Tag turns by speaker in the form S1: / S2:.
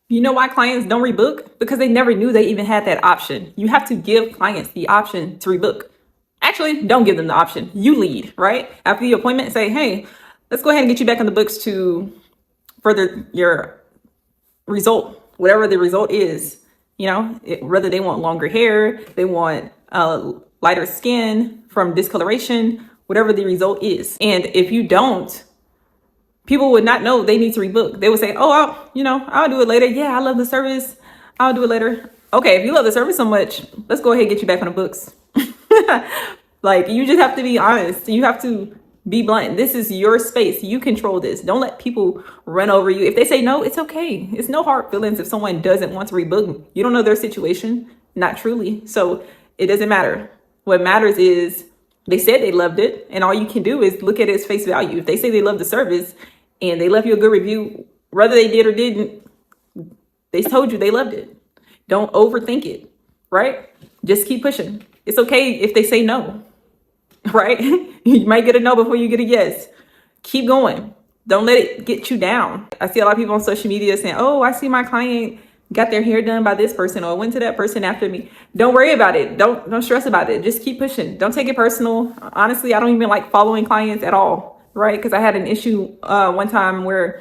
S1: You know why clients don't rebook? Because they never knew they even had that option. You have to give clients the option to rebook. Actually, don't give them the option. You lead, right? After the appointment, say, hey, let's go ahead and get you back on the books to further your result, whatever the result is. You know, whether they want longer hair, they want lighter skin from discoloration, whatever the result is. And if you don't, people would not know they need to rebook. They would say, oh, I'll do it later. Yeah, I love the service. I'll do it later. Okay, if you love the service so much, let's go ahead and get you back on the books. Like, you just have to be honest. You have to be blunt. This is your space. You control this. Don't let people run over you. If they say no, it's okay. It's no hard feelings if someone doesn't want to rebook. You don't know their situation, not truly. So it doesn't matter. What matters is they said they loved it, and all you can do is look at its face value. If they say they love the service and they left you a good review, whether they did or didn't, they told you they loved it. Don't overthink it, right? Just keep pushing. It's okay if they say no, right? You might get a no before you get a yes. Keep going. Don't let it get you down. I see a lot of people on social media saying, oh, I see my client got their hair done by this person or went to that person after me. Don't worry about it. Don't stress about it. Just keep pushing. Don't take it personal. Honestly, I don't even like following clients at all, right? Because I had an issue one time where